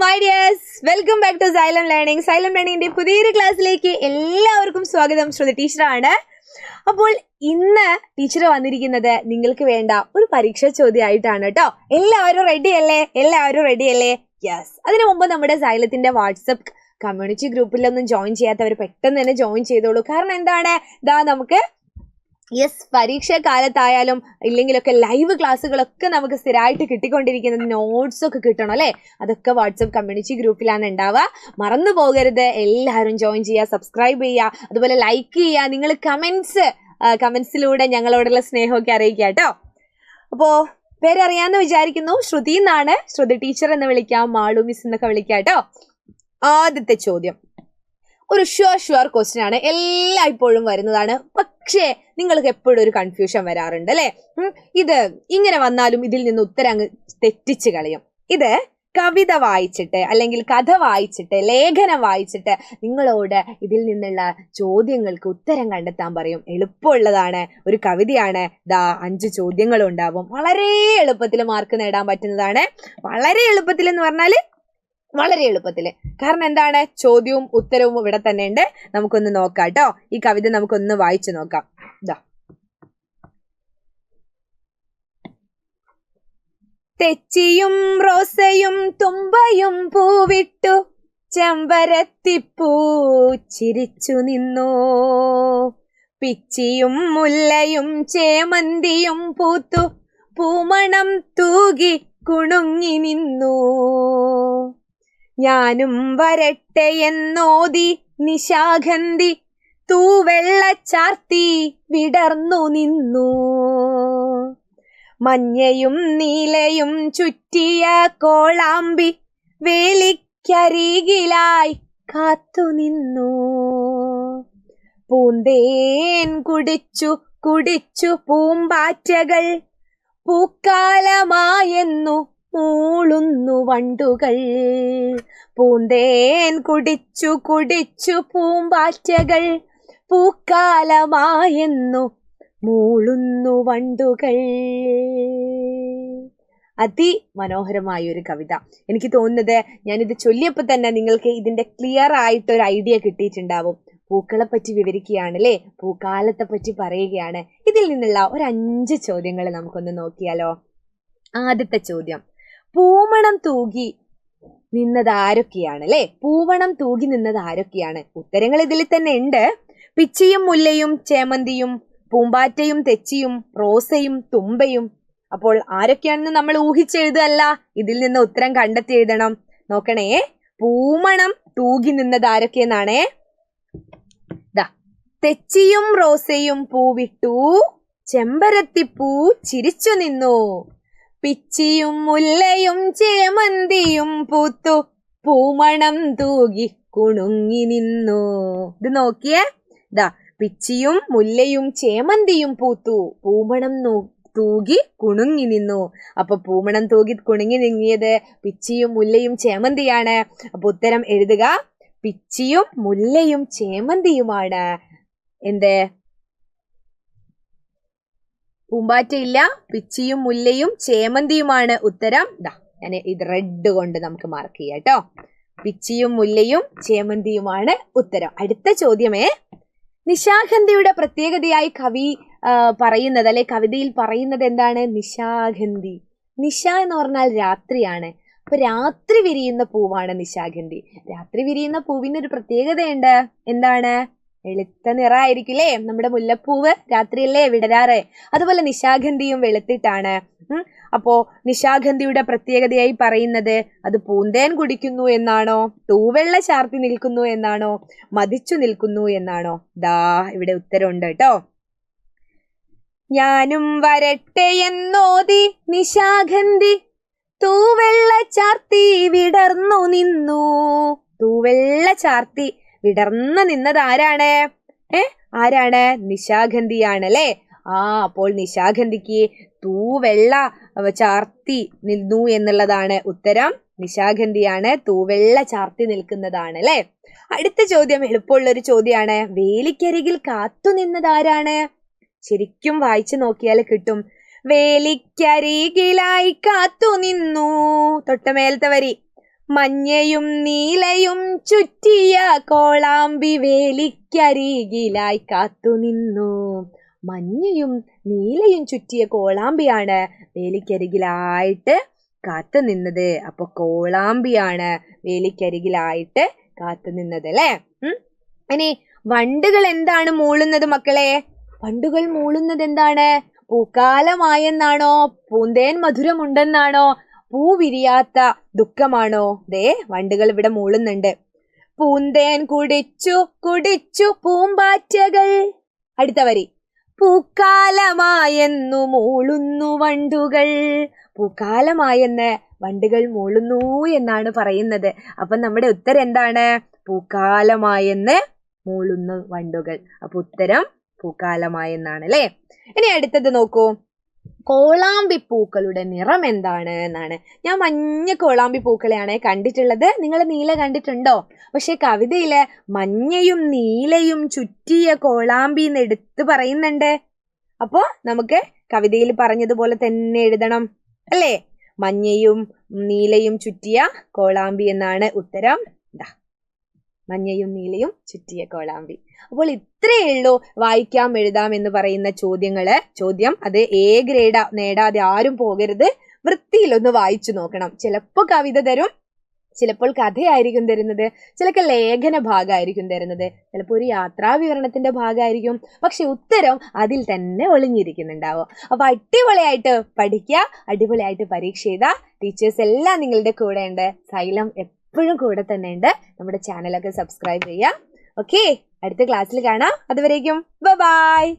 My dears, welcome back to Xylem Learning. Xylem ലേണിംഗിന്റെ പുതിയൊരു ക്ലാസ്സിലേക്ക് എല്ലാവർക്കും സ്വാഗതം. ശ്രുതി ടീച്ചറാണ്. അപ്പോൾ ഇന്ന് ടീച്ചർ വന്നിരിക്കുന്നത് നിങ്ങൾക്ക് വേണ്ട ഒരു പരീക്ഷാ ചോദ്യമായിട്ടാണ് കേട്ടോ. എല്ലാവരും റെഡിയല്ലേ? യെസ്. അതിനു മുമ്പ് നമ്മുടെ സൈലത്തിന്റെ വാട്സപ്പ് കമ്മ്യൂണിറ്റി ഗ്രൂപ്പിലൊന്നും ജോയിൻ ചെയ്യാത്തവർ പെട്ടെന്ന് തന്നെ ജോയിൻ ചെയ്തോളൂ. കാരണം എന്താണ്, നമുക്ക് പരീക്ഷാ കാലത്തായാലും ഇല്ലെങ്കിലൊക്കെ ലൈവ് ക്ലാസ്സുകളൊക്കെ നമുക്ക് സ്ഥിരമായിട്ട് കിട്ടിക്കൊണ്ടിരിക്കുന്നത്, നോട്ട്സ് ഒക്കെ കിട്ടണം അല്ലേ? അതൊക്കെ വാട്സപ്പ് കമ്മ്യൂണിറ്റി ഗ്രൂപ്പിലാണ് ഉണ്ടാവുക. മറന്നു പോകരുത്. എല്ലാവരും ജോയിൻ ചെയ്യുക, സബ്സ്ക്രൈബ് ചെയ്യുക, അതുപോലെ ലൈക്ക് ചെയ്യുക. നിങ്ങൾ കമന്റ്സിലൂടെ ഞങ്ങളോടുള്ള സ്നേഹമൊക്കെ അറിയിക്കുക കേട്ടോ. അപ്പോൾ പേരറിയാമെന്ന് വിചാരിക്കുന്നു. ശ്രുതി എന്നാണ്. ശ്രുതി ടീച്ചർ എന്ന് വിളിക്കാം, മാളു മിസ് എന്നൊക്കെ വിളിക്കാം കേട്ടോ. ആദ്യത്തെ ചോദ്യം ഒരു ഷുവർ ക്വസ്റ്റ്യൻ ആണ്, എല്ലായ്പ്പോഴും വരുന്നതാണ്. പക്ഷേ നിങ്ങൾക്ക് എപ്പോഴും ഒരു കൺഫ്യൂഷൻ വരാറുണ്ട് അല്ലേ? ഇത് ഇങ്ങനെ വന്നാലും ഇതിൽ നിന്ന് ഉത്തരം അങ്ങ് തെറ്റിച്ച് കളയും. ഇത് കവിത വായിച്ചിട്ട് അല്ലെങ്കിൽ കഥ വായിച്ചിട്ട് ലേഖനം വായിച്ചിട്ട് നിങ്ങളോട് ഇതിൽ നിന്നുള്ള ചോദ്യങ്ങൾക്ക് ഉത്തരം കണ്ടെത്താൻ പറയും. എളുപ്പമുള്ളതാണ്, ഒരു കവിതയാണ്. 5 ചോദ്യങ്ങളും ഉണ്ടാവും. വളരെ എളുപ്പത്തിൽ മാർക്ക് നേടാൻ പറ്റുന്നതാണ്. വളരെ എളുപ്പത്തിൽ എന്ന് പറഞ്ഞാൽ വളരെ എളുപ്പത്തില്. കാരണം എന്താണ്, ചോദ്യവും ഉത്തരവും ഇവിടെ തന്നെ ഉണ്ട്. നമുക്കൊന്ന് നോക്കാം കേട്ടോ. ഈ കവിത നമുക്കൊന്ന് വായിച്ചു നോക്കാം. തെച്ചിയും റോസയും തുമ്പയും പൂവിട്ടു ചെമ്പരത്തിപ്പൂ ചിരിച്ചു നിന്നു, പിച്ചിയും മുല്ലയും ചേമന്തിയും പൂത്തു പൂമണം തൂകി കുണുങ്ങി നിന്നു, ഞാനും വരട്ടെ എന്നോതി നിശാഗന്ധി തൂവെള്ള ചാർത്തി വിടർന്നു നിന്നു, മഞ്ഞയും നീലയും ചുറ്റിയ കോളാമ്പി വേലിക്കരികിലായി കാത്തുനിന്നു, പൂന്തേൻ കുടിച്ചു പൂമ്പാറ്റകൾ പൂക്കാലമായെന്നു മൂളുന്നു വണ്ടുകൾ, പൂന്തേൻ കുടിച്ചു പൂമ്പാറ്റകൾ പൂക്കാലമായെന്നു മൂളുന്നു വണ്ടുകൾ. അതിമനോഹരമായ ഒരു കവിത. എനിക്ക് തോന്നുന്നത് ഞാനിത് ചൊല്ലിയപ്പോൾ തന്നെ നിങ്ങൾക്ക് ഇതിന്റെ ക്ലിയർ ആയിട്ടൊരു ഐഡിയ കിട്ടിയിട്ടുണ്ടാവും. പൂക്കളെ പറ്റി വിവരിക്കുകയാണ് അല്ലേ? പൂക്കാലത്തെ പറ്റി പറയുകയാണ്. ഇതിൽ നിന്നുള്ള ഒരു 5 ചോദ്യങ്ങൾ നമുക്കൊന്ന് നോക്കിയാലോ. ആദ്യത്തെ ചോദ്യം, പൂമണം തൂകി നിന്നത് ആരൊക്കെയാണ് അല്ലെ? പൂമണം തൂകി നിന്നത് ആരൊക്കെയാണ്? ഉത്തരങ്ങൾ ഇതിൽ തന്നെ ഉണ്ട്. പിച്ചിയും മുല്ലയും ചേമന്തിയും പൂമ്പാറ്റയും തെച്ചിയും റോസയും തുമ്പയും. അപ്പോൾ ആരൊക്കെയാണെന്ന് നമ്മൾ ഊഹിച്ചെഴുതല്ല, ഇതിൽ നിന്ന് ഉത്തരം കണ്ടെത്തി എഴുതണം. നോക്കണേ, പൂമണം തൂകി നിന്നത് ആരൊക്കെയെന്നാണേ. തെച്ചിയും റോസയും പൂവിട്ടു ചെമ്പരത്തിപ്പൂ ചിരിച്ചു നിന്നു, പിച്ചിയും മുല്ലയും ചേമന്തിയും പൂത്തു പൂമണം തൂകി കുണുങ്ങി നിന്നു. ഇത് നോക്കിയേ, പിച്ചിയും മുല്ലയും ചേമന്തിയും പൂത്തു പൂമണം തൂകി കുണുങ്ങി നിന്നു. അപ്പൊ പൂമണം തൂകി കുണുങ്ങി നിങ്ങിയത് പിച്ചിയും മുല്ലയും ചേമന്തിയാണ്. അപ്പൊ ഉത്തരം എഴുതുക, പിച്ചിയും മുല്ലയും ചേമന്തിയുമാണ്. പൂമ്പാറ്റയില്ല, പിച്ചിയും മുല്ലയും ചേമന്തിയുമാണ് ഉത്തരം. ഞാൻ ഇത് റെഡ് കൊണ്ട് നമുക്ക് മാർക്ക് ചെയ്യാം കേട്ടോ. പിച്ചിയും മുല്ലയും ചേമന്തിയുമാണ് ഉത്തരം. അടുത്ത ചോദ്യമേ, നിശാഗന്ധിയുടെ പ്രത്യേകതയായി കവി പറയുന്നത് അല്ലെ, കവിതയിൽ പറയുന്നത് എന്താണ്? നിശാഗന്ധി. നിശ എന്ന് പറഞ്ഞാൽ രാത്രിയാണ്. അപ്പൊ രാത്രി വിരിയുന്ന പൂവാണ് നിശാഗന്ധി. രാത്രി വിരിയുന്ന പൂവിന് ഒരു പ്രത്യേകതയുണ്ട്. എന്താണ്? വെളുത്ത നിറമായിരിക്കില്ലേ? നമ്മുടെ മുല്ലപ്പൂവ് രാത്രിയല്ലേ വിടരാറ്. അതുപോലെ നിശാഗന്ധിയും വെളുത്തിട്ടാണ്. അപ്പോ നിശാഗന്ധിയുടെ പ്രത്യേകതയായി പറയുന്നത് അത് പൂന്തേൻ കുടിക്കുന്നു എന്നാണോ, തൂവെള്ള ചാർത്തി നിൽക്കുന്നു എന്നാണോ, മതിച്ചു നിൽക്കുന്നു എന്നാണോ? ഇവിടെ ഉത്തരമുണ്ട് കേട്ടോ. ഞാനും വരട്ടെ എന്നോതി നിശാഗന്ധി തൂവെള്ള ചാർത്തി വിടർന്നു നിന്നു. തൂവെള്ള ചാർത്തി വിടർന്നു നിന്നത് ആരാണ്? ആരാണ്? നിശാഗന്ധിയാണ് അല്ലേ? അപ്പോൾ നിശാഗന്ധിക്ക് തൂവെള്ള ചാർത്തി നിന്നു എന്നുള്ളതാണ് ഉത്തരം. നിശാഗന്ധിയാണ് തൂവെള്ള ചാർത്തി നിൽക്കുന്നതാണ് അല്ലെ? അടുത്ത ചോദ്യം എളുപ്പമുള്ളൊരു ചോദ്യമാണ്. വേലിക്കരികിൽ കാത്തു നിന്നത് ആരാണ്? ശരിക്കും വായിച്ചു നോക്കിയാൽ കിട്ടും. വേലിക്കരികിലായി കാത്തു നിന്നു. തൊട്ടമേലത്തെ വരി. മഞ്ഞയും നീലയും ചുറ്റിയ കോളാമ്പി വേലിക്കരികിലായി കാത്തുനിന്നു. മഞ്ഞയും നീലയും ചുറ്റിയ കോളാമ്പിയാണ് വേലിക്കരികിലായിട്ട് കാത്തു നിന്നത്. അപ്പൊ കോളാമ്പിയാണ് വേലിക്കരികിലായിട്ട് കാത്തു നിന്നത് അല്ലെ. ഇനി വണ്ടുകൾ എന്താണ് മൂളുന്നത് മക്കളെ? വണ്ടുകൾ മൂളുന്നത് എന്താണ്? പൂക്കാലമായെന്നാണോ? പൂന്തേൻ മധുരമുണ്ടെന്നാണോ? പൂ വിരിയാത്ത ദുഃഖമാണോ? ദേ വണ്ടുകൾ ഇവിടെ മൂളുന്നുണ്ട്. പൂന്തേൻ കുടിച്ചു കുടിച്ചു പൂമ്പാറ്റകൾ. അടുത്ത വരി. പൂക്കാലമായെന്നു മൂളുന്നു വണ്ടുകൾ. പൂക്കാലമായെന്ന് വണ്ടുകൾ മൂളുന്നു എന്നാണ് പറയുന്നത്. അപ്പൊ നമ്മുടെ ഉത്തരം എന്താണ്? പൂക്കാലമായെന്ന് മൂളുന്നു വണ്ടുകൾ. അപ്പൊ ഉത്തരം പൂക്കാലമായെന്നാണ് അല്ലെ. ഇനി അടുത്തത് നോക്കൂ. കോളാമ്പി പൂക്കളുടെ നിറം എന്താണ് എന്നാണ്. ഞാൻ മഞ്ഞ കോളാമ്പി പൂക്കളെയാണ് കണ്ടിട്ടുള്ളത്. നിങ്ങൾ നീല കണ്ടിട്ടുണ്ടോ? പക്ഷെ കവിതയില് മഞ്ഞയും നീലയും ചുറ്റിയ കോളാമ്പി എന്ന് എടുത്ത് പറയുന്നുണ്ട്. അപ്പോ നമുക്ക് കവിതയിൽ പറഞ്ഞതുപോലെ തന്നെ എഴുതണം അല്ലേ? മഞ്ഞയും നീലയും ചുറ്റിയ കോളാമ്പി എന്നാണ് ഉത്തരം. മഞ്ഞയും നീലയും ചുറ്റിയ കോളാമ്പി. അപ്പോൾ ഇത്രയേ ഉള്ളൂ വായിക്കാം എഴുതാം എന്ന് പറയുന്ന ചോദ്യം. അത് എ ഗ്രേഡ് നേടാതെ ആരും പോകരുത്. വൃത്തിയിലൊന്ന് വായിച്ചു നോക്കണം. ചിലപ്പോൾ കവിത തരും, ചിലപ്പോൾ കഥയായിരിക്കും തരുന്നത്, ചിലപ്പോൾ ലേഖന ഭാഗമായിരിക്കും തരുന്നത്, ചിലപ്പോൾ ഒരു യാത്രാവിവരണത്തിന്റെ ഭാഗമായിരിക്കും. പക്ഷെ ഉത്തരം അതിൽ തന്നെ ഒളിഞ്ഞിരിക്കുന്നുണ്ടാവും. അപ്പൊ അടിപൊളിയായിട്ട് പഠിക്കുക, അടിപൊളിയായിട്ട് പരീക്ഷ എഴുതുക. ടീച്ചേഴ്സ് എല്ലാം നിങ്ങളുടെ കൂടെ ഉണ്ട്. സൈലം എപ്പോഴും കൂടെ തന്നെ ഉണ്ട്. നമ്മുടെ ചാനലൊക്കെ സബ്സ്ക്രൈബ് ചെയ്യുക. ഓക്കെ, അടുത്ത ക്ലാസ്സിൽ കാണാം. അതുവരേക്കും ബൈ.